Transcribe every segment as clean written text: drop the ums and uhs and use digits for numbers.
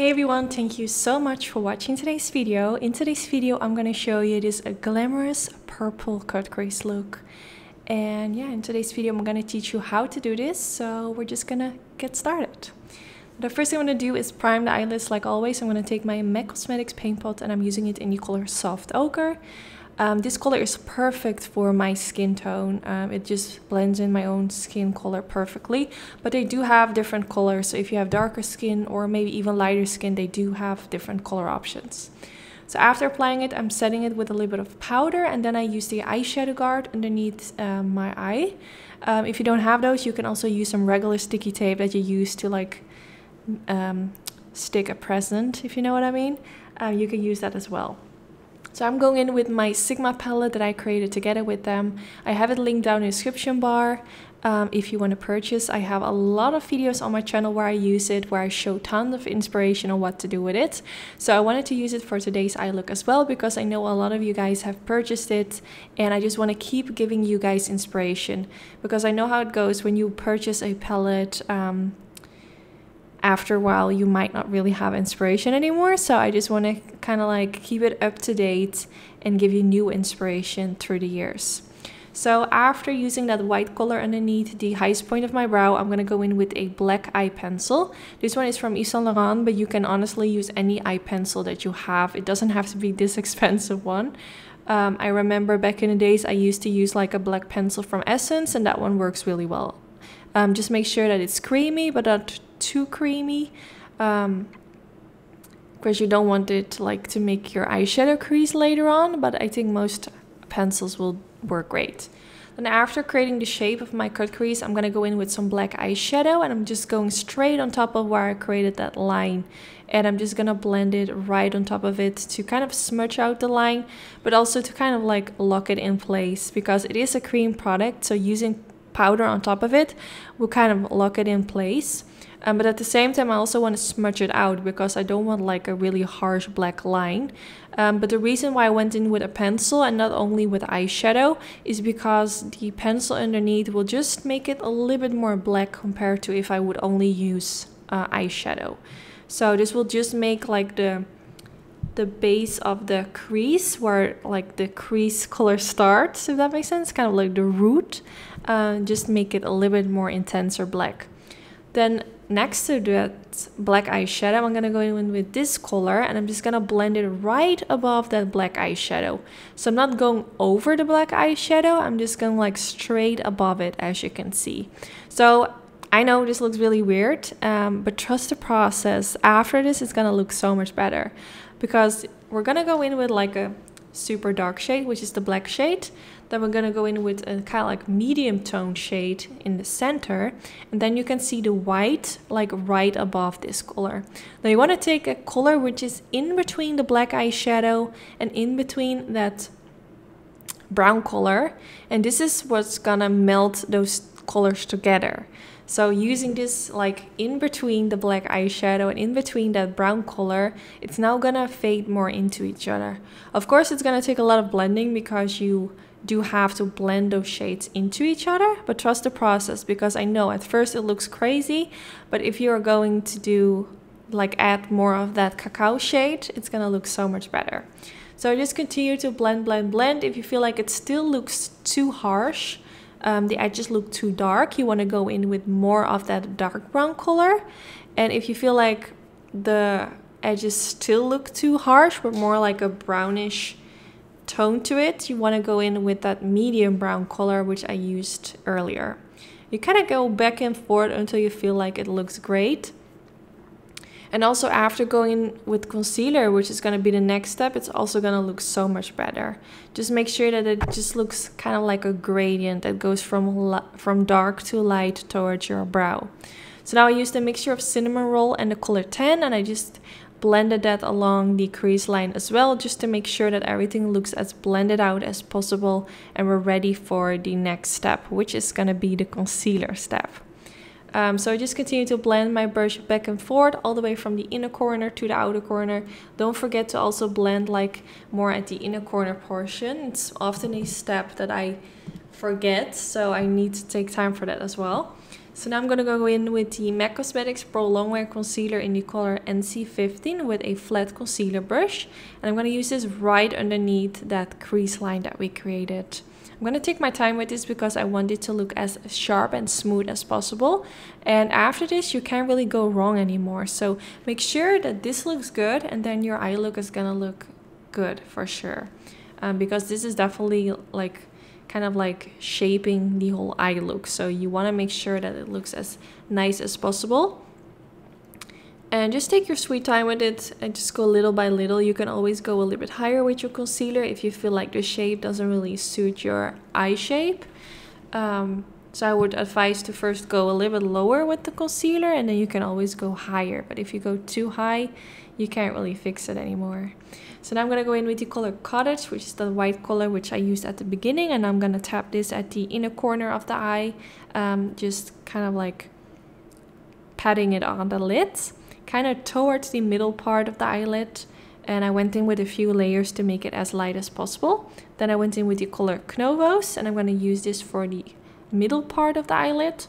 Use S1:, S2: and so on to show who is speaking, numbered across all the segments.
S1: Hey everyone, thank you so much for watching today's video. In today's video, I'm going to show you this glamorous purple cut crease look. And yeah, in today's video, I'm going to teach you how to do this. So we're just going to get started. The first thing I'm going to do is prime the eyelids like always. I'm going to take my MAC Cosmetics paint pot and I'm using it in the color Soft Ochre. This color is perfect for my skin tone. It just blends in my own skin color perfectly. But they do have different colors. So if you have darker skin or maybe even lighter skin, they do have different color options. So after applying it, I'm setting it with a little bit of powder. And then I use the eyeshadow guard underneath my eye. If you don't have those, you can also use some regular sticky tape that you use to like stick a present, if you know what I mean. You can use that as well. So I'm going in with my Sigma palette that I created together with them. I have it linked down in the description bar if you want to purchase. I have a lot of videos on my channel where I use it, where I show tons of inspiration on what to do with it. So I wanted to use it for today's eye look as well, because I know a lot of you guys have purchased it and I just want to keep giving you guys inspiration, because I know how it goes when you purchase a palette. After a while you might not really have inspiration anymore, so I just want to kind of like keep it up to date and give you new inspiration through the years. So after using that white color underneath the highest point of my brow, I'm going to go in with a black eye pencil. This one is from Yves Saint Laurent, but you can honestly use any eye pencil that you have. It doesn't have to be this expensive one. I remember back in the days I used to use like a black pencil from Essence, and that one works really well. Just make sure that it's creamy but not too creamy, because you don't want it like to make your eyeshadow crease later on, but I think most pencils will work great. Then after creating the shape of my cut crease, I'm going to go in with some black eyeshadow and I'm just going straight on top of where I created that line, and I'm just going to blend it right on top of it to kind of smudge out the line, but also to kind of like lock it in place, because it is a cream product, so using powder on top of it will kind of lock it in place. But at the same time I also want to smudge it out, because I don't want like a really harsh black line. But the reason why I went in with a pencil and not only with eyeshadow is because the pencil underneath will just make it a little bit more black compared to if I would only use eyeshadow. So this will just make like the base of the crease, where like the crease color starts, if that makes sense, kind of like the root, just make it a little bit more intense or black. Then next to that black eyeshadow, I'm gonna go in with this color and I'm just gonna blend it right above that black eyeshadow. So I'm not going over the black eyeshadow, I'm just going like straight above it, as you can see. So I know this looks really weird, but trust the process. After this, it's gonna look so much better, because we're gonna go in with like a super dark shade, which is the black shade. Then we're gonna go in with a kind of like medium tone shade in the center, and then you can see the white like right above this color. Now you want to take a color which is in between the black eyeshadow and in between that brown color, and this is what's gonna melt those colors together. So using this like in between the black eyeshadow and in between that brown color, it's now gonna fade more into each other. Of course, it's gonna take a lot of blending, because you do have to blend those shades into each other, but trust the process, because I know at first it looks crazy, but if you're going to do like add more of that cacao shade, it's gonna look so much better. So just continue to blend, blend, blend. If you feel like it still looks too harsh, the edges look too dark, you want to go in with more of that dark brown color. And if you feel like the edges still look too harsh but more like a brownish tone to it, you want to go in with that medium brown color, which I used earlier. You kind of go back and forth until you feel like it looks great. And also after going with concealer, which is going to be the next step, it's also going to look so much better. Just make sure that it just looks kind of like a gradient that goes from dark to light towards your brow. So now I used a mixture of cinnamon roll and the color 10, and I just blended that along the crease line as well, just to make sure that everything looks as blended out as possible, and we're ready for the next step, which is going to be the concealer step. So I just continue to blend my brush back and forth all the way from the inner corner to the outer corner. Don't forget to also blend like more at the inner corner portion. It's often a step that I forget, so I need to take time for that as well. So now I'm going to go in with the MAC Cosmetics Pro Longwear Concealer in the color NC15 with a flat concealer brush. And I'm going to use this right underneath that crease line that we created. I'm going to take my time with this because I want it to look as sharp and smooth as possible. And after this, you can't really go wrong anymore. So make sure that this looks good, and then your eye look is going to look good for sure. Because this is definitely like kind of like shaping the whole eye look, so you want to make sure that it looks as nice as possible. And just take your sweet time with it and just go little by little. You can always go a little bit higher with your concealer if you feel like the shape doesn't really suit your eye shape. So I would advise to first go a little bit lower with the concealer, and then you can always go higher. But if you go too high, you can't really fix it anymore. So now I'm going to go in with the color Cottage, which is the white color which I used at the beginning. And I'm going to tap this at the inner corner of the eye, just kind of like patting it on the lid, kind of towards the middle part of the eyelid. And I went in with a few layers to make it as light as possible. Then I went in with the color Knovos, and I'm going to use this for the middle part of the eyelid.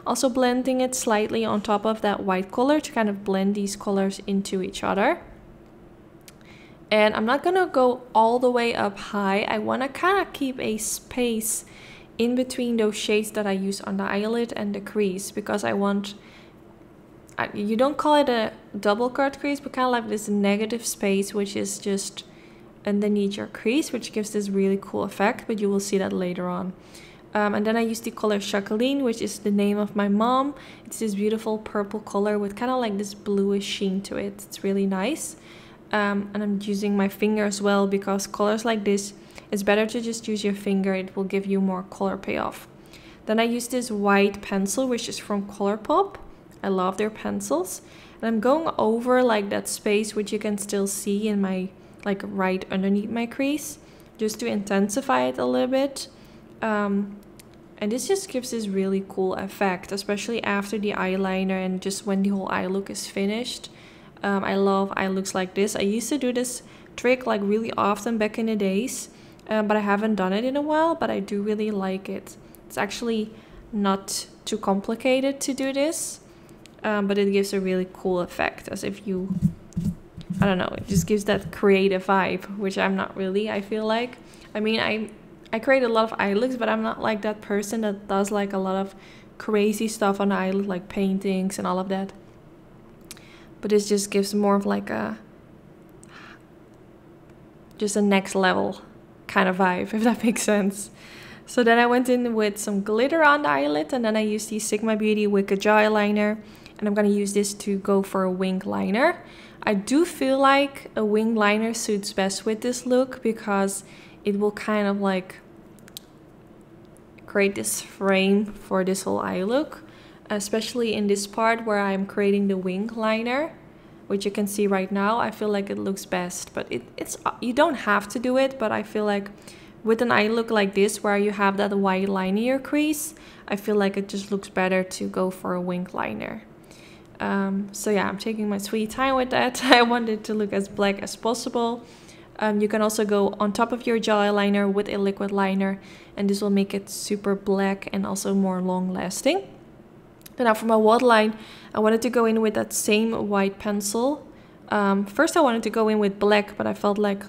S1: Also blending it slightly on top of that white color to kind of blend these colors into each other. And I'm not gonna go all the way up high. I wanna kind of keep a space in between those shades that I use on the eyelid and the crease, because I want, you don't call it a double cut crease, but kind of like this negative space, which is just underneath your crease, which gives this really cool effect, but you will see that later on. And then I used the color Jacqueline, which is the name of my mom. It's this beautiful purple color with kind of like this bluish sheen to it. It's really nice. And I'm using my finger as well, because colors like this, it's better to just use your finger. It will give you more color payoff. Then I use this white pencil, which is from Colourpop. I love their pencils. And I'm going over like that space, which you can still see in my, like right underneath my crease, just to intensify it a little bit. And this just gives this really cool effect, especially after the eyeliner and just when the whole eye look is finished. I love eye looks like this. I used to do this trick like really often back in the days, but I haven't done it in a while, but I do really like it. It's actually not too complicated to do this, but it gives a really cool effect, as if you, I don't know, it just gives that creative vibe, which I'm not really, I feel like. I mean, I create a lot of eye looks, but I'm not like that person that does like a lot of crazy stuff on the eyelid, like paintings and all of that. But this just gives more of like just a next level kind of vibe, if that makes sense. So then I went in with some glitter on the eyelid, and then I used the Sigma Beauty Wicked Jaw Eyeliner, and I'm going to use this to go for a wing liner. I do feel like a wing liner suits best with this look, because it will kind of like create this frame for this whole eye look. Especially in this part where I'm creating the wing liner, which you can see right now. I feel like it looks best, but it's you don't have to do it, but I feel like with an eye look like this, where you have that white line in your crease, I feel like it just looks better to go for a wing liner. So yeah, I'm taking my sweet time with that. I want it to look as black as possible. You can also go on top of your jaw eyeliner with a liquid liner, and this will make it super black and also more long lasting. Now for my waterline, I wanted to go in with that same white pencil. First I wanted to go in with black, but I felt like,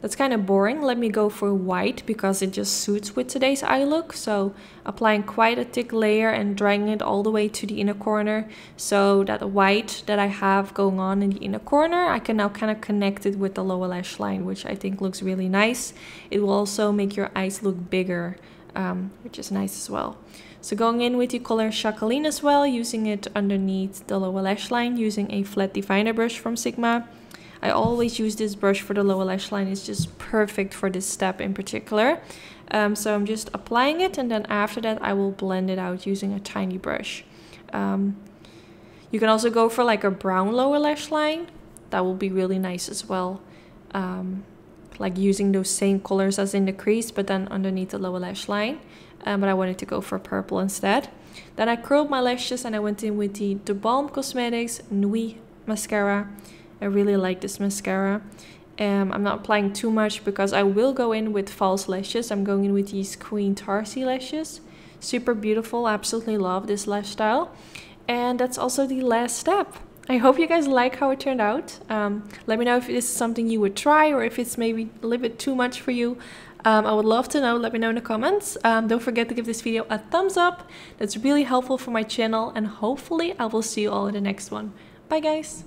S1: that's kind of boring. Let me go for white, because it just suits with today's eye look. So applying quite a thick layer and dragging it all the way to the inner corner. So that white that I have going on in the inner corner, I can now kind of connect it with the lower lash line, which I think looks really nice. It will also make your eyes look bigger, which is nice as well. So going in with the color Jacqueline as well, using it underneath the lower lash line, using a flat definer brush from Sigma. I always use this brush for the lower lash line. It's just perfect for this step in particular. So I'm just applying it, and then after that I will blend it out using a tiny brush. You can also go for like a brown lower lash line. That will be really nice as well. Like using those same colors as in the crease, but then underneath the lower lash line. But I wanted to go for purple instead. Then I curled my lashes, and I went in with the Balm Cosmetics Nuit mascara. I really like this mascara. I'm not applying too much, because I will go in with false lashes. I'm going in with these Queen Tarsi lashes. Super beautiful. Absolutely love this lifestyle. And that's also the last step. I hope you guys like how it turned out. Let me know if this is something you would try or if it's maybe a little bit too much for you. I would love to know. Let me know in the comments. Don't forget to give this video a thumbs up. That's really helpful for my channel, and hopefully I will see you all in the next one. Bye guys!